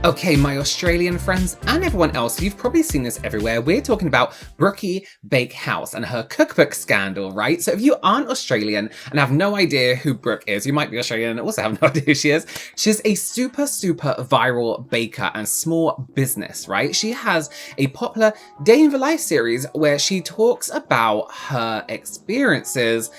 Okay, my Australian friends and everyone else, you've probably seen this everywhere. We're talking about Brookie Bake House and her cookbook scandal, right? So if you aren't Australian and have no idea who Brooke is, you might be Australian and also have no idea who she is. She's a super viral baker and small business, right? She has a popular Day in the Life series where she talks about her experiences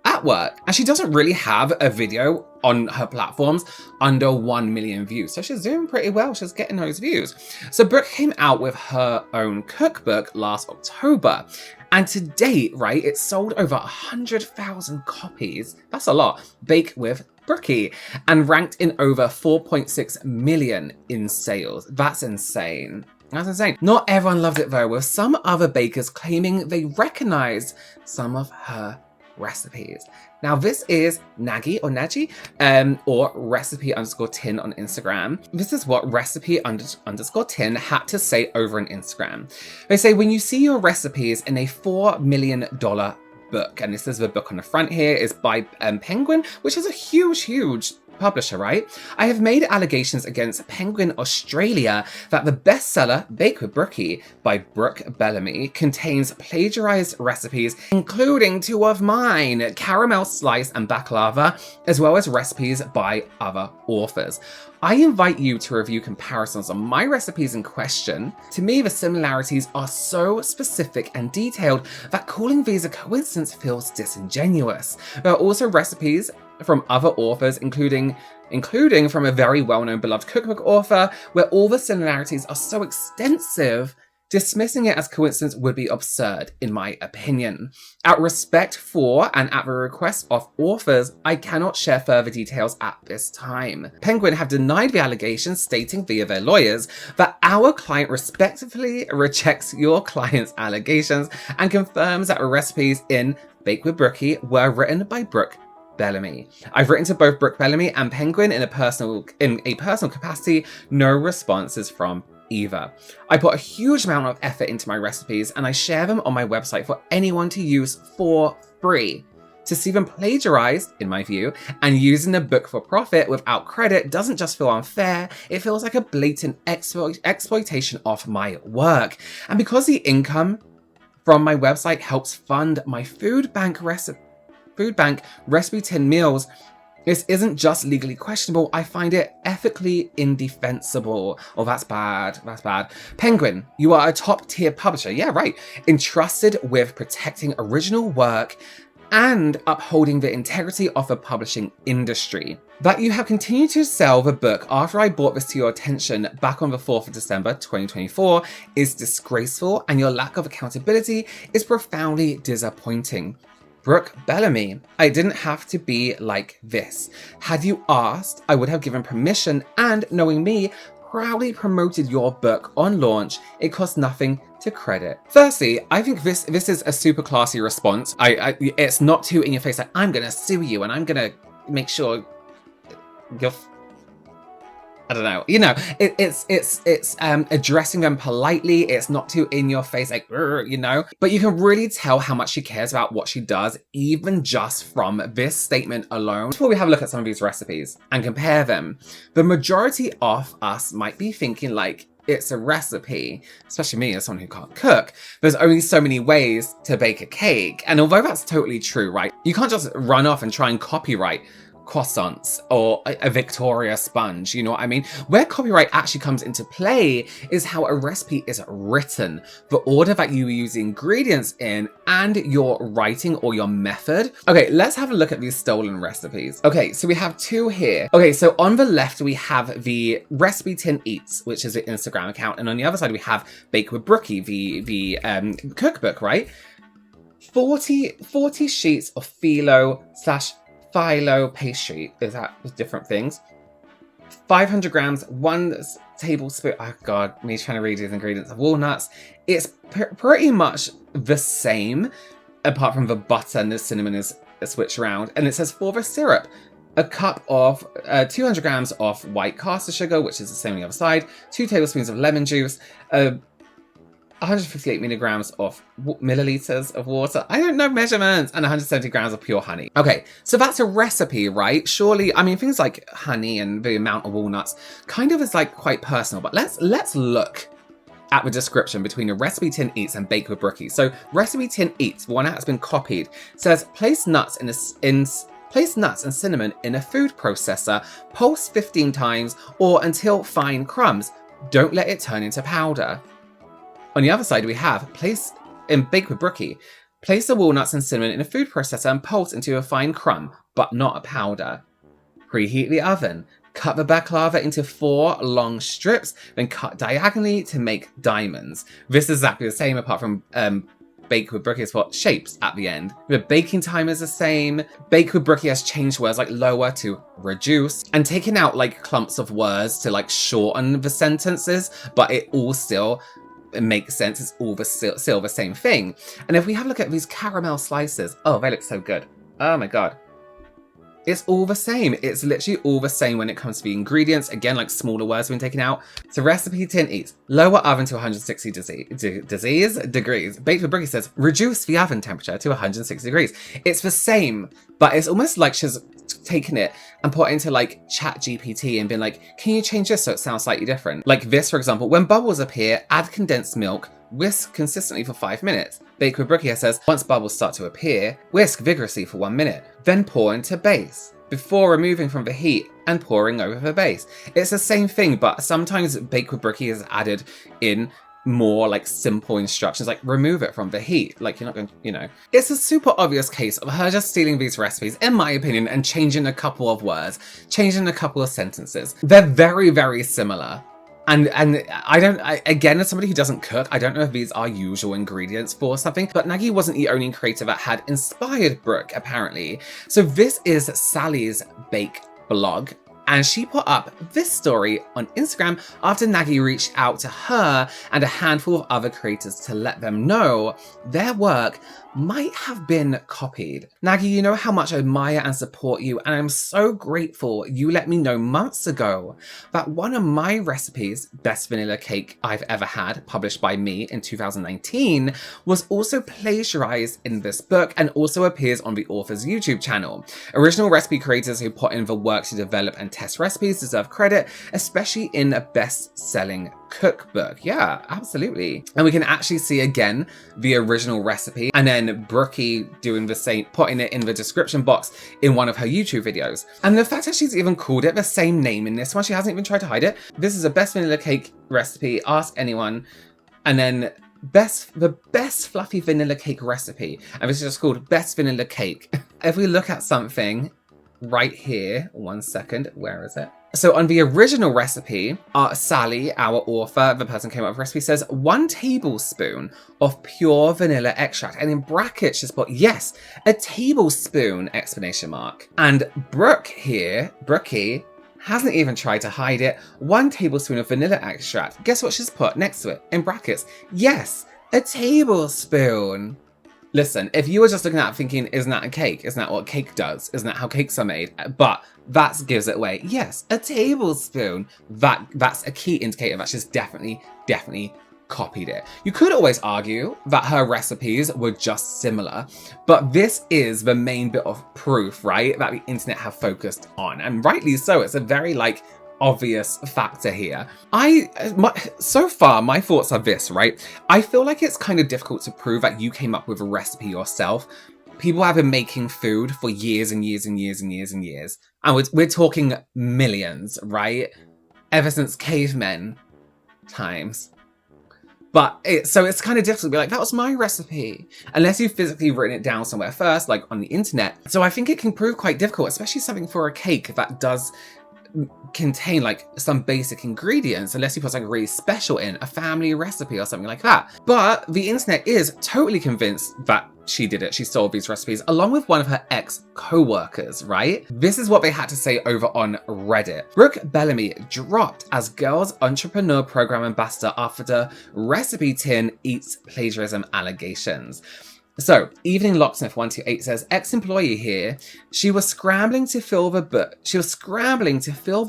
at work, and she doesn't really have a video on her platforms under 1 million views. So she's doing pretty well. She's getting those views. So Brooke came out with her own cookbook last October. And to date, right, it's sold over 100,000 copies. That's a lot. Bake with Brookie, and ranked in over 4.6 million in sales. That's insane. That's insane. Not everyone loved it though, with some other bakers claiming they recognized some of her recipes. Now this is Nagi or Naji, or recipe_tin on Instagram. This is what recipe_tin had to say over on Instagram. They say, when you see your recipes in a $4 million book, and this is the book on the front here, is by Penguin, which is a huge publisher, right? I have made allegations against Penguin Australia that the bestseller Bake with Brookie by Brooke Bellamy contains plagiarized recipes, including 2 of mine, caramel slice and baklava, as well as recipes by other authors. I invite you to review comparisons on my recipes in question. To me, the similarities are so specific and detailed that calling these a coincidence feels disingenuous. There are also recipes from other authors, including from a very well-known beloved cookbook author, where all the similarities are so extensive, dismissing it as coincidence would be absurd, in my opinion. Out of respect for and at the request of authors, I cannot share further details at this time. Penguin have denied the allegations, stating via their lawyers that our client respectfully rejects your client's allegations and confirms that the recipes in Bake with Brookie were written by Brooke Bellamy. I've written to both Brooke Bellamy and Penguin in a personal capacity. No responses from either. I put a huge amount of effort into my recipes and I share them on my website for anyone to use for free. To see them plagiarized, in my view, and using the book for profit without credit doesn't just feel unfair, it feels like a blatant exploitation of my work. And because the income from my website helps fund my food bank RecipeTin meals, this isn't just legally questionable, I find it ethically indefensible. Oh, that's bad. That's bad. Penguin, you are a top tier publisher. Yeah, right. Entrusted with protecting original work and upholding the integrity of the publishing industry. That you have continued to sell the book after I brought this to your attention back on the 4th of December 2024 is disgraceful, and your lack of accountability is profoundly disappointing. Brooke Bellamy, I didn't have to be like this. Had you asked, I would have given permission, and knowing me, proudly promoted your book on launch. It cost nothing to credit. Firstly, I think this is a super classy response. It's not too in your face, like, I'm gonna sue you and I'm gonna make sure you're I don't know, it's addressing them politely. It's not too in your face, like, but you can really tell how much she cares about what she does, even just from this statement alone. Before we have a look at some of these recipes and compare them, the majority of us might be thinking like, it's a recipe, especially me as someone who can't cook. There's only so many ways to bake a cake. And although that's totally true, right? You can't just run off and try and copyright croissants or a Victoria sponge, you know what I mean? Where copyright actually comes into play is how a recipe is written, the order that you use the ingredients in, and your writing or your method. Okay, let's have a look at these stolen recipes. Okay, so we have 2 here. Okay, so on the left we have the RecipeTin Eats, which is the Instagram account, and on the other side we have Bake with Brookie, the cookbook, right? 40 sheets of phyllo pastry. Is that different things? 500 grams, 1 tablespoon. Oh God, me trying to read these ingredients of walnuts. It's pretty much the same, apart from the butter and the cinnamon is switched around. And it says for the syrup, a cup of 200 grams of white caster sugar, which is the same on the other side, 2 tablespoons of lemon juice, 158 milligrams of milliliters of water. I don't know measurements. And 170 grams of pure honey. Okay, so that's a recipe, right? Surely, I mean, things like honey and the amount of walnuts kind of is like quite personal. But let's look at the description between a RecipeTin Eats and Bake with Brookie. So RecipeTin Eats, one that has been copied, says place nuts place nuts and cinnamon in a food processor, pulse 15 times or until fine crumbs. Don't let it turn into powder. On the other side, we have Bake with Brookie. Place the walnuts and cinnamon in a food processor and pulse into a fine crumb, but not a powder. Preheat the oven. Cut the baklava into 4 long strips, then cut diagonally to make diamonds. This is exactly the same, apart from Bake with Brookie has got shapes at the end. The baking time is the same. Bake with Brookie has changed words like lower to reduce and taken out like clumps of words to like shorten the sentences, but it all still makes sense. It's all still the same thing. And if we have a look at these caramel slices, oh, they look so good. Oh my God. It's all the same. It's literally all the same when it comes to the ingredients. Again, like smaller words have been taken out. So RecipeTin Eats. Lower oven to 160 degrees. Baked with Brookie says, reduce the oven temperature to 160 degrees. It's the same, but it's almost like she's taken it and put it into like ChatGPT and been like, can you change this so it sounds slightly different? Like this, for example, when bubbles appear, add condensed milk, whisk consistently for 5 minutes. Bake with Brookie says, once bubbles start to appear, whisk vigorously for 1 minute, then pour into base, before removing from the heat and pouring over the base. It's the same thing, but sometimes Bake with Brookie is added in more like simple instructions, like remove it from the heat. Like you're not going to, you know. It's a super obvious case of her just stealing these recipes, in my opinion, and changing a couple of words, changing a couple of sentences. They're very, very similar. And again, as somebody who doesn't cook, I don't know if these are usual ingredients for something, but Nagy wasn't the only creator that had inspired Brooke, apparently. So this is Sally's Bake blog, and she put up this story on Instagram after Nagy reached out to her and a handful of other creators to let them know their work might have been copied. Nagy, you know how much I admire and support you, and I'm so grateful you let me know months ago that one of my recipes, Best Vanilla Cake I've Ever Had, published by me in 2019, was also plagiarized in this book and also appears on the author's YouTube channel. Original recipe creators who put in the work to develop and test recipes deserve credit, especially in a best-selling cookbook. Yeah, absolutely. And we can actually see again the original recipe and then Brookie doing the same, putting it in the description box in one of her YouTube videos. And the fact that she's even called it the same name in this one, she hasn't even tried to hide it. This is a best vanilla cake recipe, ask anyone. And then the best fluffy vanilla cake recipe. And this is just called Best Vanilla Cake. If we look at something right here, 1 second, where is it? So on the original recipe, Sally, our author, the person who came up with the recipe, says 1 tablespoon of pure vanilla extract. And in brackets, she's put, yes, a tablespoon, exclamation mark. And Brooke here, Brookie, hasn't even tried to hide it. 1 tablespoon of vanilla extract. Guess what she's put next to it, in brackets? Yes, a tablespoon. Listen, if you were just looking at it thinking, isn't that a cake? Isn't that what cake does? Isn't that how cakes are made? But that gives it away. Yes, a tablespoon. That's a key indicator that she's definitely copied it. You could always argue that her recipes were just similar, but this is the main bit of proof, right, that the internet have focused on. And rightly so. It's a very obvious factor here. So far, my thoughts are this, right? I feel like it's kind of difficult to prove that you came up with a recipe yourself. People have been making food for years and years and years and years and years. And we're talking millions, right? Ever since cavemen times. But so it's kind of difficult to be like, that was my recipe. Unless you've physically written it down somewhere first, like on the internet. So I think it can prove quite difficult, especially something for a cake that does contain some basic ingredients, unless you put something really special in, a family recipe or something like that. But the internet is totally convinced that she did it. She stole these recipes along with one of her ex-co-workers, right? This is what they had to say over on Reddit. Brooke Bellamy dropped as Girls Entrepreneur Program Ambassador after the RecipeTin Eats plagiarism allegations. So, Evening Locksmith 128 says, ex-employee here. She was scrambling to fill the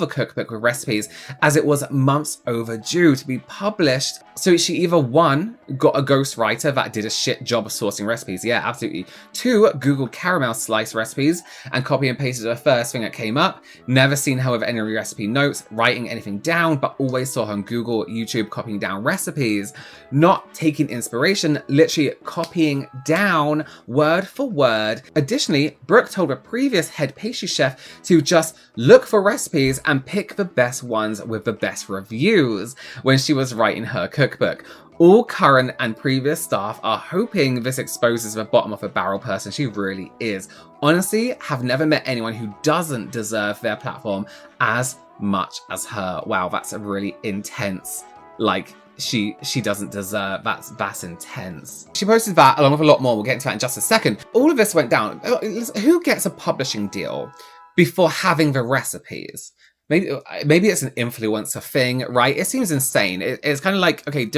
cookbook with recipes as it was months overdue to be published. So she either one, got a ghostwriter that did a shit job of sourcing recipes. Yeah, absolutely. Two, Googled caramel slice recipes and copy and pasted the first thing that came up. Never seen her with any recipe notes, writing anything down, but always saw her on Google, YouTube, copying down recipes. Not taking inspiration, literally copying down word for word. Additionally, Brooke told a previous head pastry chef to just look for recipes and pick the best ones with the best reviews when she was writing her cookbook. All current and previous staff are hoping this exposes the bottom of the barrel person she really is. Honestly, have never met anyone who doesn't deserve their platform as much as her. Wow, that's a really intense, like, she doesn't deserve, that's intense. She posted that along with a lot more, we'll get into that in just a second. All of this went down. Who gets a publishing deal before having the recipes? Maybe it's an influencer thing, right? It seems insane. It's kind of like, okay,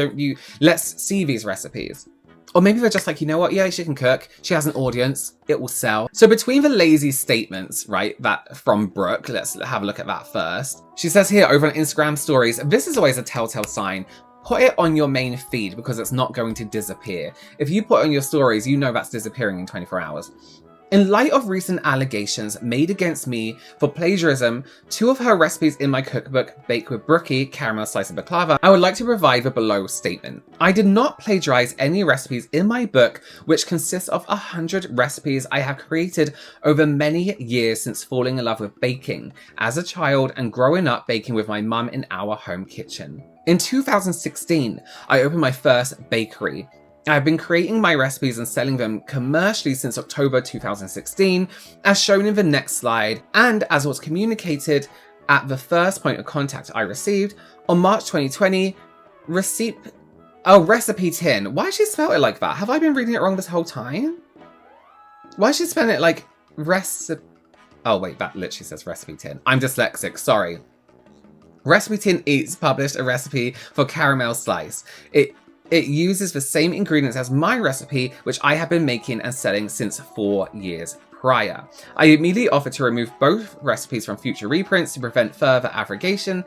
let's see these recipes. Or maybe they're just like, you know what? Yeah, she can cook. She has an audience. It will sell. So between the lazy statements, right, that from Brooke, let's have a look at that first. She says here over on Instagram stories, this is always a telltale sign. Put it on your main feed because it's not going to disappear. If you put it on your stories, you know that's disappearing in 24 hours. In light of recent allegations made against me for plagiarism, 2 of her recipes in my cookbook, Bake with Brookie, Caramel Slice of Baklava, I would like to provide the below statement. I did not plagiarize any recipes in my book, which consists of 100 recipes I have created over many years since falling in love with baking as a child and growing up baking with my mum in our home kitchen. In 2016, I opened my first bakery. I've been creating my recipes and selling them commercially since October 2016, as shown in the next slide, and as was communicated at the first point of contact I received on March 2020, RecipeTin. Why did she spell it like that? Have I been reading it wrong this whole time? Why did she spell it like oh wait, that literally says RecipeTin. I'm dyslexic, sorry. RecipeTin Eats published a recipe for caramel slice. It uses the same ingredients as my recipe, which I have been making and selling since 4 years prior. I immediately offered to remove both recipes from future reprints to prevent further aggravation,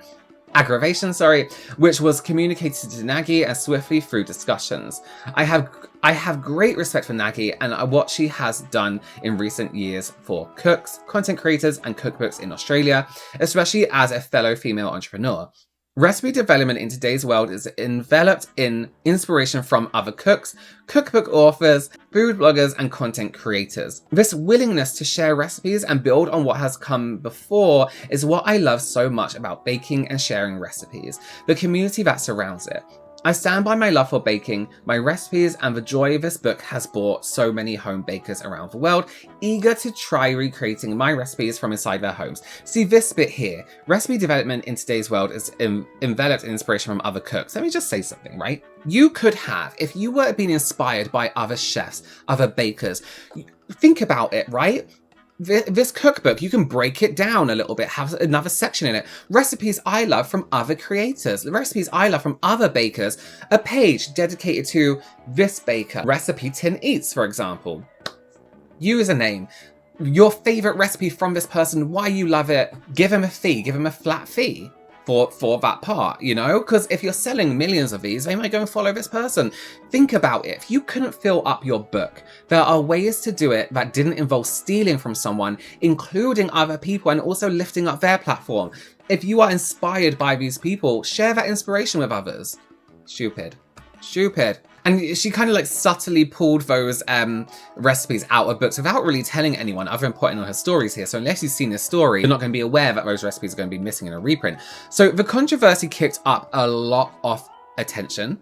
which was communicated to Nagy and swiftly through discussions. I have great respect for Nagy and what she has done in recent years for cooks, content creators, and cookbooks in Australia, especially as a fellow female entrepreneur. Recipe development in today's world is enveloped in inspiration from other cooks, cookbook authors, food bloggers, and content creators. This willingness to share recipes and build on what has come before is what I love so much about baking and sharing recipes, the community that surrounds it. I stand by my love for baking, my recipes, and the joy this book has brought so many home bakers around the world, eager to try recreating my recipes from inside their homes. See this bit here. Recipe development in today's world is enveloped in inspiration from other cooks. Let me just say something, right? You could have, if you were being inspired by other chefs, other bakers, think about it, right? This cookbook, you can break it down a little bit, have another section in it. Recipes I love from other creators, recipes I love from other bakers, a page dedicated to this baker. RecipeTin Eats, for example. Use a name, your favorite recipe from this person, why you love it, give them a fee, give them a flat fee for that part, you know? Because if you're selling millions of these, they might go and follow this person. Think about it. If you couldn't fill up your book, there are ways to do it that didn't involve stealing from someone, including other people, and also lifting up their platform. If you are inspired by these people, share that inspiration with others. Stupid. And she kind of like subtly pulled those recipes out of books without really telling anyone other than putting on her stories here. So unless you've seen this story, you're not going to be aware that those recipes are going to be missing in a reprint. So the controversy kicked up a lot of attention,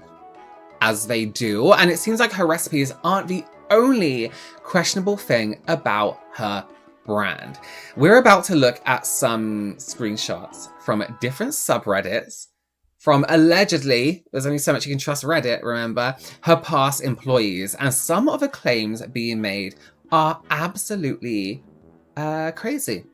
as they do. And it seems like her recipes aren't the only questionable thing about her brand. We're about to look at some screenshots from different subreddits from allegedly, there's only so much you can trust Reddit, remember, her past employees. And some of the claims being made are absolutely crazy.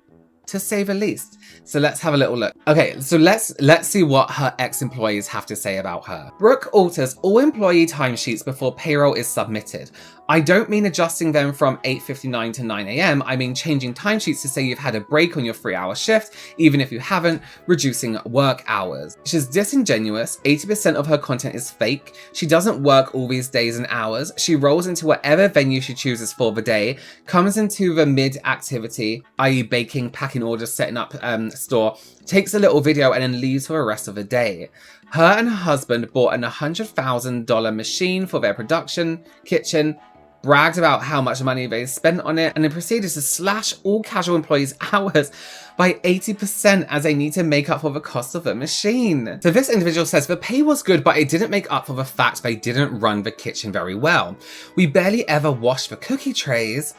to say the least. So let's have a little look. Okay, so let's see what her ex-employees have to say about her. Brooke alters all employee timesheets before payroll is submitted. I don't mean adjusting them from 8:59 to 9 a.m. I mean changing timesheets to say you've had a break on your 3-hour shift, even if you haven't, reducing work hours. She's disingenuous. 80% of her content is fake. She doesn't work all these days and hours. She rolls into whatever venue she chooses for the day, comes into the mid-activity, i.e. baking, packing orders, setting up store, takes a little video and then leaves for the rest of the day. Her and her husband bought an $100,000 machine for their production kitchen, bragged about how much money they spent on it, and then proceeded to slash all casual employees' hours by 80% as they need to make up for the cost of the machine. So this individual says the pay was good, but it didn't make up for the fact they didn't run the kitchen very well. We barely ever washed the cookie trays,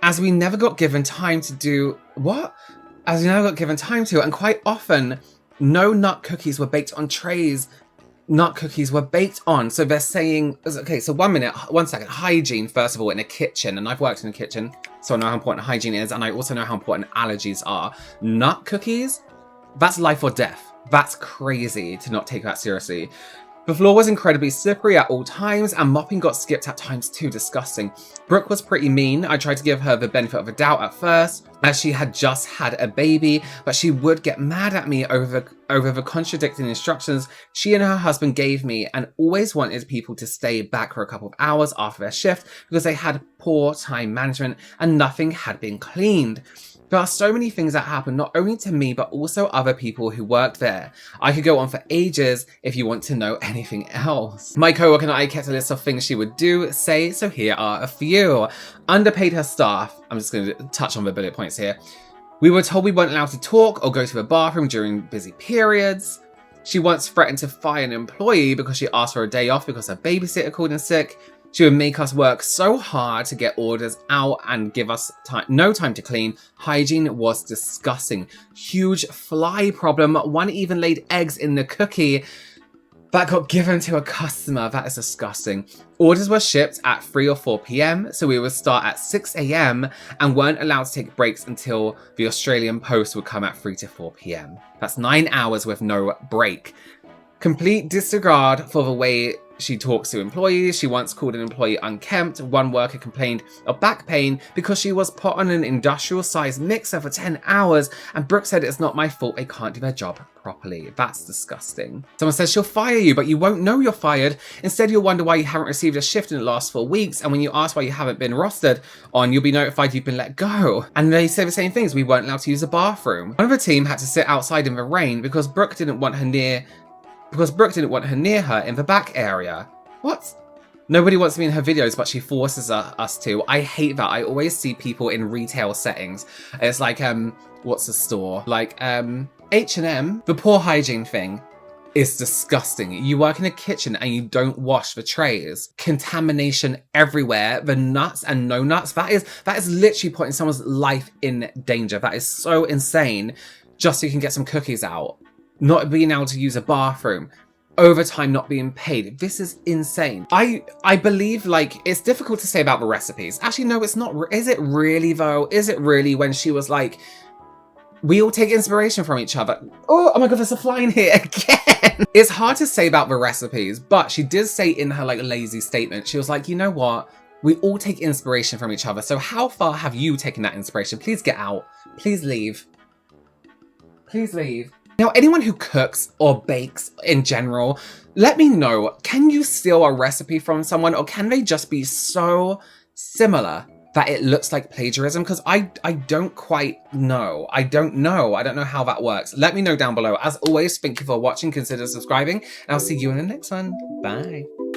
as we never got given time to do what? As we never got given time to, and quite often, no nut cookies were baked on trays nut cookies were baked on. So they're saying, okay, so 1 second, hygiene, first of all, in a kitchen. And I've worked in a kitchen, so I know how important hygiene is. And I also know how important allergies are. Nut cookies, that's life or death. That's crazy to not take that seriously. The floor was incredibly slippery at all times, and mopping got skipped at times too. Disgusting. Brooke was pretty mean. I tried to give her the benefit of the doubt at first, as she had just had a baby, but she would get mad at me over the contradicting instructions she and her husband gave me, and always wanted people to stay back for a couple of hours after their shift because they had poor time management and nothing had been cleaned. There are so many things that happen, not only to me, but also other people who worked there. I could go on for ages if you want to know anything else. My coworker and I kept a list of things she would do, say, so here are a few. Underpaid her staff. I'm just going to touch on the bullet points here. We were told we weren't allowed to talk or go to the bathroom during busy periods. She once threatened to fire an employee because she asked for a day off because her babysitter called in sick. She would make us work so hard to get orders out and give us no time to clean. Hygiene was disgusting. Huge fly problem. One even laid eggs in the cookie that got given to a customer. That is disgusting. Orders were shipped at 3 or 4 p.m, so we would start at 6 a.m. and weren't allowed to take breaks until the Australian post would come at 3 to 4 p.m. That's 9 hours with no break. Complete disregard for the way she talks to employees. She once called an employee unkempt. One worker complained of back pain because she was put on an industrial-sized mixer for 10 hours, and Brooke said it's not my fault they can't do their job properly. That's disgusting. Someone says she'll fire you, but you won't know you're fired. Instead, you'll wonder why you haven't received a shift in the last 4 weeks, and when you ask why you haven't been rostered on, you'll be notified you've been let go. And they say the same things. We weren't allowed to use the bathroom. One of the team had to sit outside in the rain because Brooke didn't want her near her in the back area. What? Nobody wants to be in her videos, but she forces us to. I hate that. I always see people in retail settings. It's like, what's the store? Like, H&M. The poor hygiene thing is disgusting. You work in a kitchen and you don't wash the trays. Contamination everywhere. The nuts and no nuts. That is literally putting someone's life in danger. That is so insane. Just so you can get some cookies out. Not being able to use a bathroom, overtime not being paid. This is insane. I believe, like, it's difficult to say about the recipes. Actually, no, it's not. Is it really, though? Is it really, when she was like, we all take inspiration from each other? Oh my God, there's a fly in here again. It's hard to say about the recipes, but she did say in her, like, lazy statement, she was like, you know what? We all take inspiration from each other. So how far have you taken that inspiration? Please get out. Please leave. Please leave. Now, anyone who cooks or bakes in general, let me know, can you steal a recipe from someone, or can they just be so similar that it looks like plagiarism? Because I don't quite know. I don't know how that works. Let me know down below. As always, thank you for watching. Consider subscribing, and I'll see you in the next one. Bye.